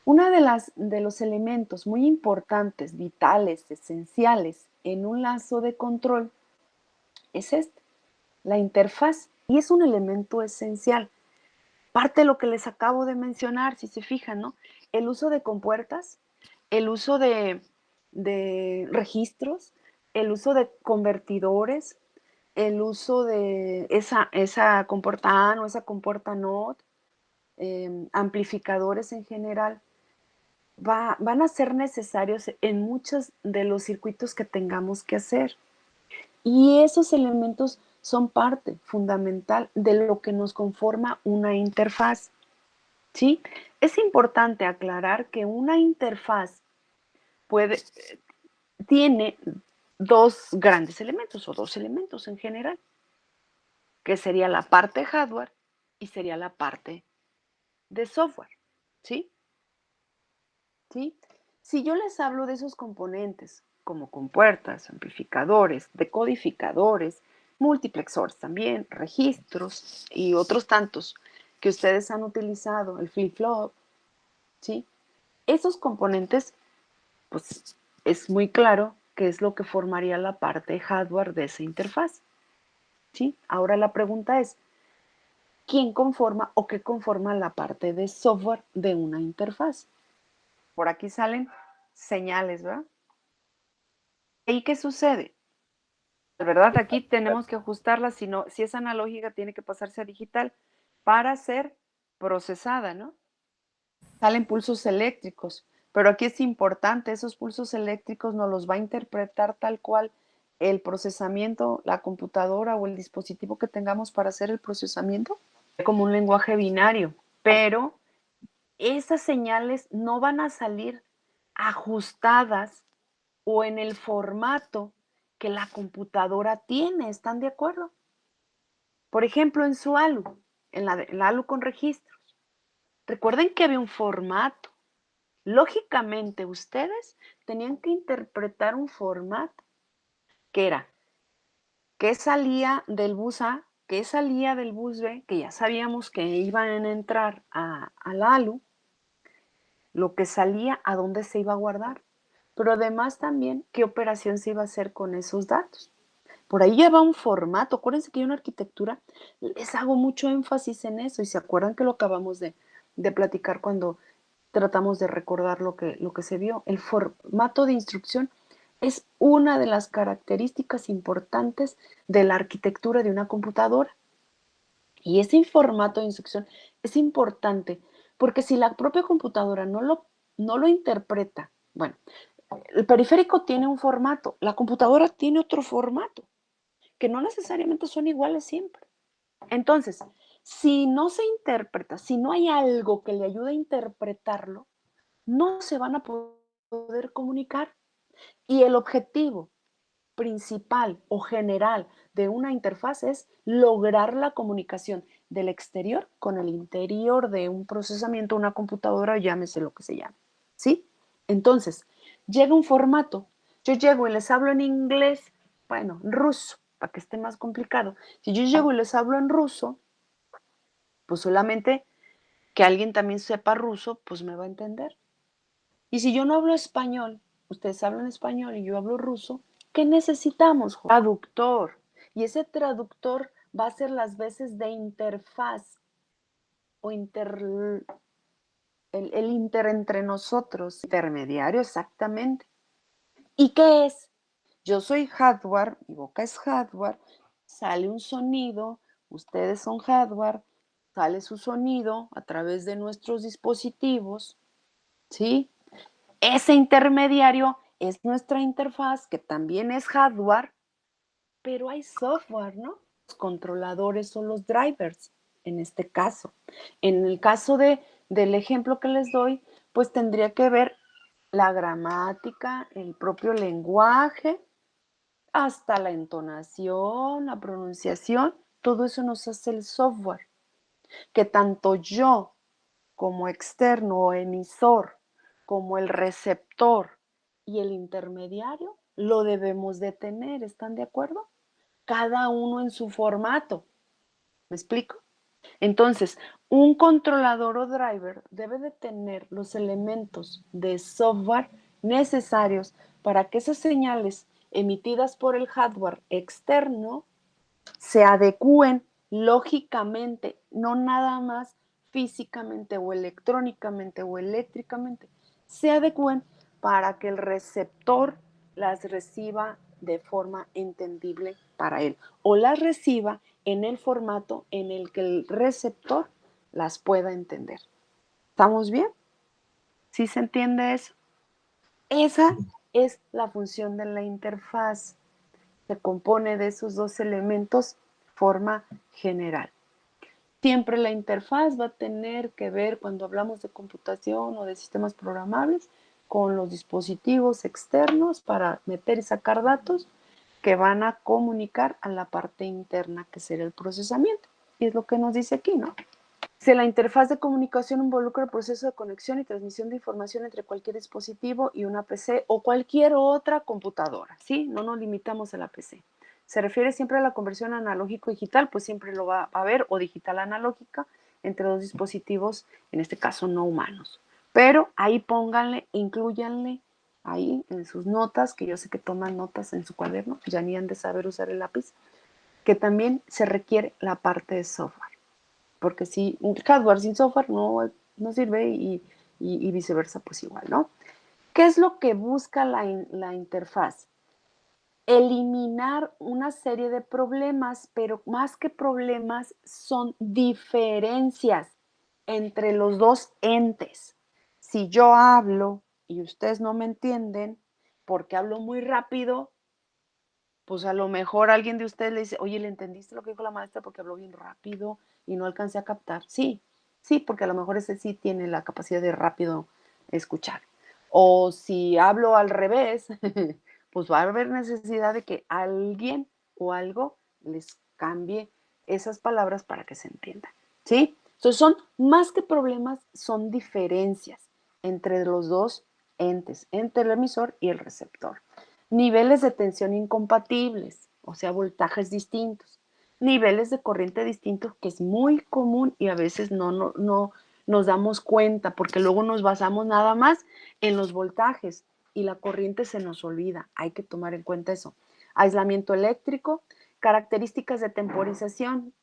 Una de los elementos muy importantes, vitales, esenciales en un lazo de control es la interfaz, y es un elemento esencial. Parte de lo que les acabo de mencionar, si se fijan, ¿no? El uso de compuertas, el uso de registros, el uso de convertidores, el uso de esa compuerta AND o esa compuerta NOT, amplificadores en general, van a ser necesarios en muchos de los circuitos que tengamos que hacer. Y esos elementos son parte fundamental de lo que nos conforma una interfaz. ¿Sí? Es importante aclarar que una interfaz tiene dos grandes elementos o dos elementos en general, que sería la parte hardware y sería la parte de software. ¿Sí? ¿Sí? Si yo les hablo de esos componentes, como compuertas, amplificadores, decodificadores, multiplexores también, registros y otros tantos que ustedes han utilizado, el flip-flop, ¿sí? Esos componentes, pues es muy claro que es lo que formaría la parte hardware de esa interfaz, ¿sí? Ahora la pregunta es, ¿quién conforma o qué conforma la parte de software de una interfaz? Por aquí salen señales, ¿verdad? ¿Y qué sucede? ¿Verdad? Aquí tenemos que ajustarla, si es analógica tiene que pasarse a digital para ser procesada, ¿no? Salen pulsos eléctricos, pero aquí es importante, esos pulsos eléctricos nos los va a interpretar tal cual el procesamiento, la computadora o el dispositivo que tengamos para hacer el procesamiento, como un lenguaje binario, pero esas señales no van a salir ajustadas o en el formato que la computadora tiene, ¿están de acuerdo? Por ejemplo, en su ALU, en la ALU con registros. Recuerden que había un formato. Lógicamente, ustedes tenían que interpretar un formato que era qué salía del bus A, qué salía del bus B, que ya sabíamos que iban a entrar al ALU, lo que salía, a dónde se iba a guardar, pero además también qué operación se iba a hacer con esos datos. Por ahí lleva un formato. Acuérdense que hay una arquitectura, les hago mucho énfasis en eso y se acuerdan que lo acabamos de platicar cuando tratamos de recordar lo que se vio. El formato de instrucción es una de las características importantes de la arquitectura de una computadora. Y ese formato de instrucción es importante porque si la propia computadora no lo interpreta, bueno, el periférico tiene un formato, la computadora tiene otro formato, que no necesariamente son iguales siempre. Entonces, si no se interpreta, si no hay algo que le ayude a interpretarlo, no se van a poder comunicar. Y el objetivo principal o general de una interfaz es lograr la comunicación del exterior con el interior de un procesamiento, una computadora, llámese lo que se llame. ¿Sí? Entonces, llega un formato. Yo llego y les hablo en inglés, bueno, en ruso, para que esté más complicado. Si yo llego y les hablo en ruso, pues solamente que alguien también sepa ruso, pues me va a entender. Y si yo no hablo español, ustedes hablan español y yo hablo ruso, ¿qué necesitamos? Traductor. Y ese traductor va a ser las veces de interfaz o el inter entre nosotros, intermediario exactamente. ¿Y qué es? Yo soy hardware, mi boca es hardware, sale un sonido, ustedes son hardware, sale su sonido a través de nuestros dispositivos, ¿sí? Ese intermediario es nuestra interfaz, que también es hardware, pero hay software, ¿no? Los controladores son los drivers, en este caso. En el caso del ejemplo que les doy, pues tendría que ver la gramática, el propio lenguaje, hasta la entonación, la pronunciación, todo eso nos hace el software, que tanto yo como externo o emisor, como el receptor y el intermediario, lo debemos de tener, ¿están de acuerdo? Cada uno en su formato, ¿me explico? Entonces, un controlador o driver debe de tener los elementos de software necesarios para que esas señales emitidas por el hardware externo se adecúen lógicamente, no nada más físicamente o electrónicamente o eléctricamente, se adecúen para que el receptor las reciba de forma entendible para él o las reciba en el formato en el que el receptor las pueda entender. ¿Estamos bien? ¿Sí se entiende eso? Esa es la función de la interfaz. Se compone de esos dos elementos de forma general. Siempre la interfaz va a tener que ver, cuando hablamos de computación o de sistemas programables, con los dispositivos externos para meter y sacar datos que van a comunicar a la parte interna, que será el procesamiento. Y es lo que nos dice aquí, ¿no? Si la interfaz de comunicación involucra el proceso de conexión y transmisión de información entre cualquier dispositivo y una PC o cualquier otra computadora, ¿sí? No nos limitamos a la PC. Se refiere siempre a la conversión analógico-digital, pues siempre lo va a haber, o digital-analógica, entre dos dispositivos, en este caso no humanos. Pero ahí pónganle, incluyanle ahí en sus notas, que yo sé que toman notas en su cuaderno, ya ni han de saber usar el lápiz, que también se requiere la parte de software. Porque si un hardware sin software no sirve y viceversa, pues igual, ¿no? ¿Qué es lo que busca la interfaz? Eliminar una serie de problemas, pero más que problemas son diferencias entre los dos entes. Si yo hablo y ustedes no me entienden porque hablo muy rápido, pues a lo mejor alguien de ustedes le dice, oye, ¿le entendiste lo que dijo la maestra porque habló bien rápido y no alcancé a captar? Sí, sí, porque a lo mejor ese sí tiene la capacidad de rápido escuchar. O si hablo al revés, pues va a haber necesidad de que alguien o algo les cambie esas palabras para que se entiendan, ¿sí? Entonces son más que problemas, son diferencias entre los dos entes, entre el emisor y el receptor. Niveles de tensión incompatibles, o sea, voltajes distintos. Niveles de corriente distintos, que es muy común y a veces no nos damos cuenta porque luego nos basamos nada más en los voltajes y la corriente se nos olvida. Hay que tomar en cuenta eso. Aislamiento eléctrico, características de temporización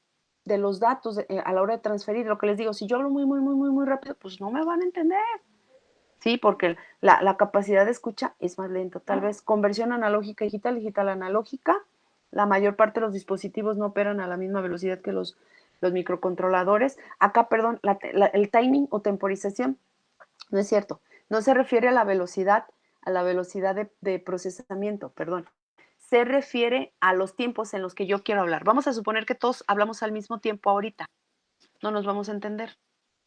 de los datos a la hora de transferir. Lo que les digo, si yo hablo muy rápido, pues no me van a entender. Sí, porque la capacidad de escucha es más lenta. Tal vez conversión analógica digital, digital analógica. La mayor parte de los dispositivos no operan a la misma velocidad que los microcontroladores. Acá, perdón, el timing o temporización no es cierto. No se refiere a la velocidad de procesamiento, perdón. Se refiere a los tiempos en los que yo quiero hablar. Vamos a suponer que todos hablamos al mismo tiempo ahorita. No nos vamos a entender.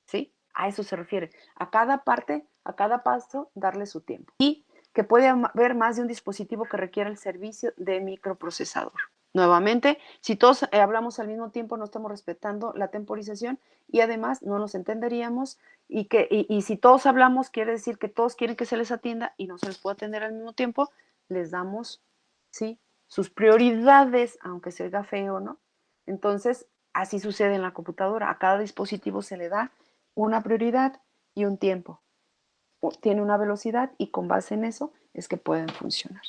¿Sí? A eso se refiere. A cada parte, a cada paso, darle su tiempo. Y que puede haber más de un dispositivo que requiera el servicio de microprocesador. Nuevamente, si todos hablamos al mismo tiempo, no estamos respetando la temporización y además no nos entenderíamos y si todos hablamos, quiere decir que todos quieren que se les atienda y no se les puede atender al mismo tiempo, les damos, ¿sí? Sus prioridades, aunque se oiga feo, ¿no? Entonces, así sucede en la computadora. A cada dispositivo se le da una prioridad y un tiempo. Tiene una velocidad y con base en eso es que pueden funcionar.